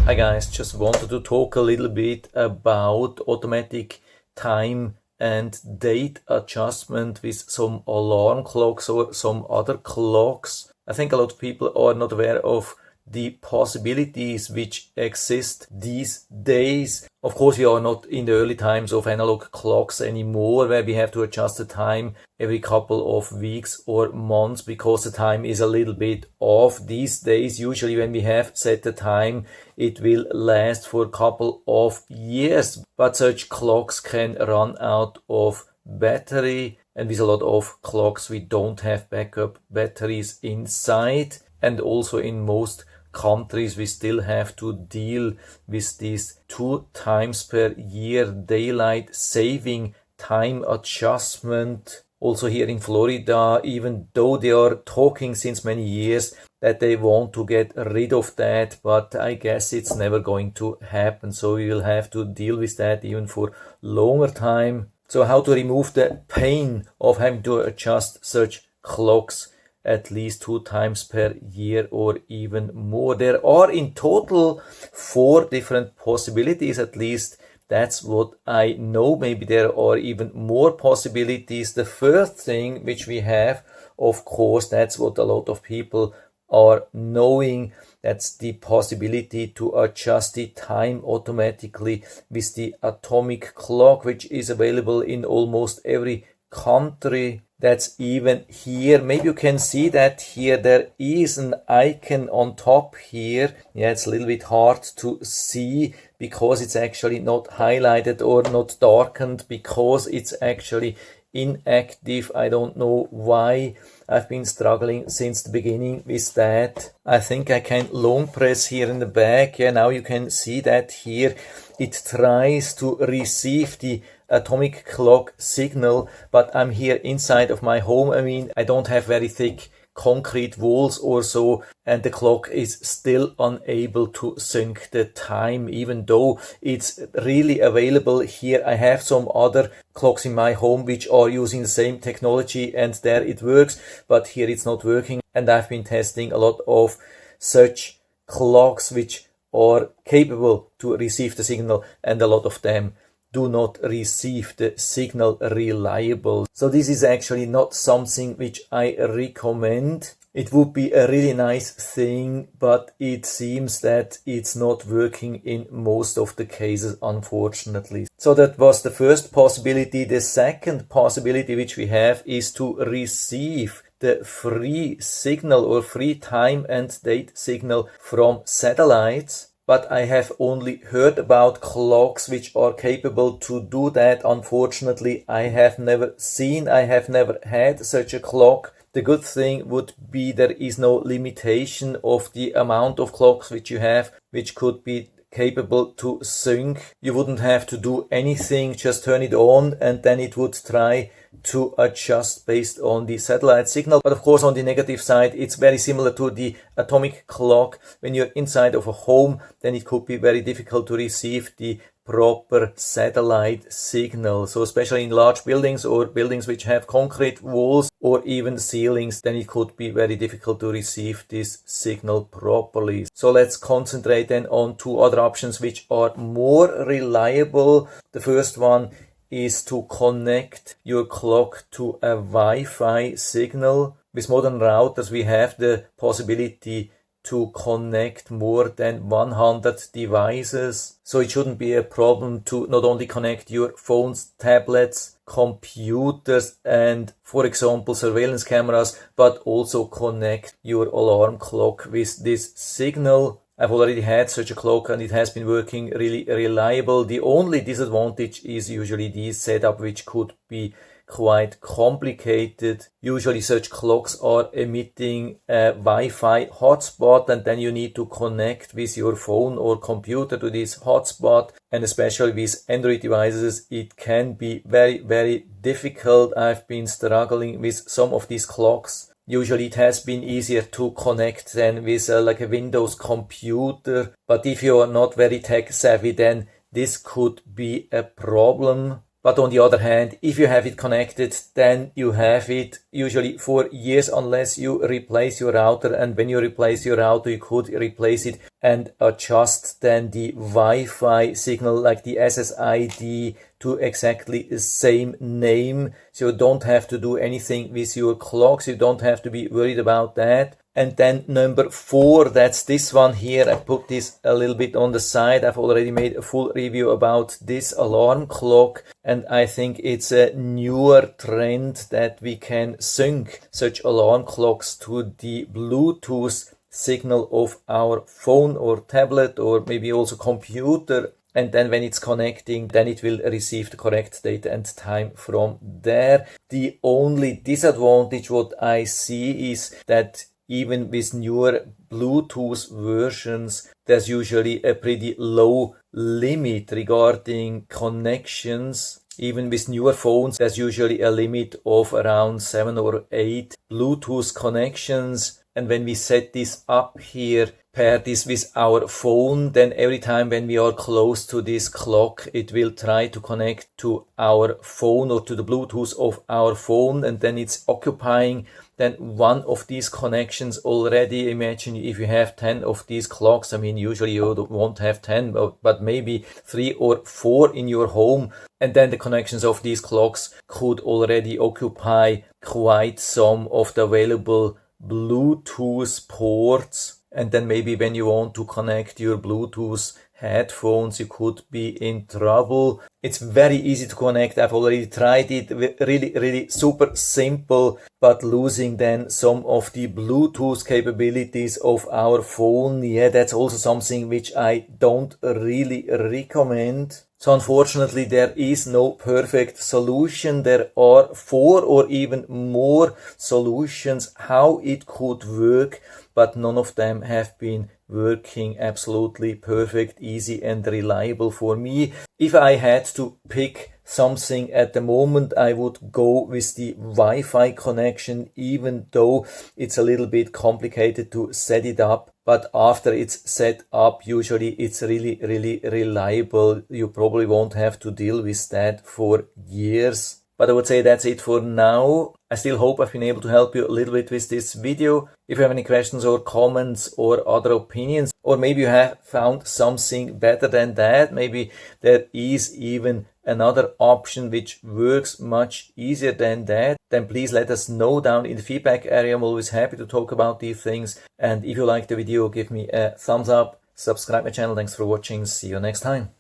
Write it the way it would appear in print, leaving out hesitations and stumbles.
Hi guys, just wanted to talk a little bit about automatic time and date adjustment with some alarm clocks or some other clocks. I think a lot of people are not aware of the possibilities which exist these days. Of course, we are not in the early times of analog clocks anymore, where we have to adjust the time every couple of weeks or months because the time is a little bit off. These days, usually when we have set the time, it will last for a couple of years, but such clocks can run out of battery, and with a lot of clocks we don't have backup batteries inside, and also in most countries we still have to deal with this 2 times per year daylight saving time adjustment. Also here in Florida, even though they are talking since many years that they want to get rid of that, but I guess it's never going to happen, so we will have to deal with that even for longer time. So how to remove the pain of having to adjust such clocks at least 2 times per year or even more. There are in total 4 different possibilities, at least that's what I know. Maybe there are even more possibilities. The first thing which we have, of course, that's what a lot of people are knowing, that's the possibility to adjust the time automatically with the atomic clock, which is available in almost every country. That's even here. Maybe you can see that here there is an icon on top here. Yeah, it's a little bit hard to see because it's actually not highlighted or not darkened, because it's actually inactive. I don't know why. I've been struggling since the beginning with that. I think I can long press here in the back. Yeah, now you can see that here it tries to receive the atomic clock signal, but I'm here inside of my home. I mean, I don't have very thick concrete walls or so, and the clock is still unable to sync the time, even though it's really available here. I have some other clocks in my home which are using the same technology, and there it works, but here it's not working. And I've been testing a lot of such clocks which are capable to receive the signal, and a lot of them do not receive the signal reliable. So this is actually not something which I recommend. It would be a really nice thing, but it seems that it's not working in most of the cases, unfortunately. So that was the first possibility. The second possibility which we have is to receive the free signal or free time and date signal from satellites. But I have only heard about clocks which are capable to do that. Unfortunately, I have never had such a clock. The good thing would be there is no limitation of the amount of clocks which you have, which could be capable to sync. You wouldn't have to do anything, just turn it on, and then it would try to adjust based on the satellite signal. But of course, on the negative side, it's very similar to the atomic clock. When you're inside of a home, then it could be very difficult to receive the proper satellite signal. So especially in large buildings or buildings which have concrete walls or even ceilings, then it could be very difficult to receive this signal properly. So let's concentrate then on 2 other options which are more reliable. The first one is to connect your clock to a Wi-Fi signal. With modern routers, we have the possibility to connect more than 100 devices. So it shouldn't be a problem to not only connect your phones, tablets, computers, and, for example, surveillance cameras, but also connect your alarm clock with this signal. I've already had such a clock and it has been working really reliable. The only disadvantage is usually the setup, which could be quite complicated. Usually such clocks are emitting a Wi-Fi hotspot, and then you need to connect with your phone or computer to this hotspot. And especially with Android devices, it can be very difficult. I've been struggling with some of these clocks. Usually it has been easier to connect than with like a Windows computer. But if you are not very tech savvy, then this could be a problem. But on the other hand, if you have it connected, then you have it usually for years unless you replace your router. And when you replace your router, you could replace it and adjust then the Wi-Fi signal, like the SSID, to exactly the same name. So you don't have to do anything with your clocks. You don't have to be worried about that. And then number 4, that's this one here. I put this a little bit on the side. I've already made a full review about this alarm clock, and I think it's a newer trend that we can sync such alarm clocks to the Bluetooth signal of our phone or tablet or maybe also computer. And then when it's connecting, then it will receive the correct date and time from there. The only disadvantage what I see is that even with newer Bluetooth versions, there's usually a pretty low limit regarding connections. Even with newer phones, there's usually a limit of around 7 or 8 Bluetooth connections. And when we set this up here, pair this with our phone, then every time when we are close to this clock, it will try to connect to our phone or to the Bluetooth of our phone, and then it's occupying then one of these connections already. Imagine if you have 10 of these clocks. I mean, usually you won't have 10, but maybe 3 or 4 in your home. And then the connections of these clocks could already occupy quite some of the available Bluetooth ports. And then maybe when you want to connect your Bluetooth headphones, you could be in trouble. It's very easy to connect. I've already tried it. Really super simple, but losing then some of the Bluetooth capabilities of our phone. Yeah, that's also something which I don't really recommend. So unfortunately, there is no perfect solution. There are 4 or even more solutions how it could work, but none of them have been working absolutely perfect, easy and reliable for me. If I had to pick something at the moment, I would go with the Wi-Fi connection, even though it's a little bit complicated to set it up. But after it's set up, usually it's really reliable. You probably won't have to deal with that for years. But I would say that's it for now. I still hope I've been able to help you a little bit with this video. If you have any questions or comments or other opinions, or maybe you have found something better than that, maybe there is even another option which works much easier than that, then please let us know down in the feedback area. I'm always happy to talk about these things. And if you liked the video, give me a thumbs up, subscribe my channel. Thanks for watching. See you next time.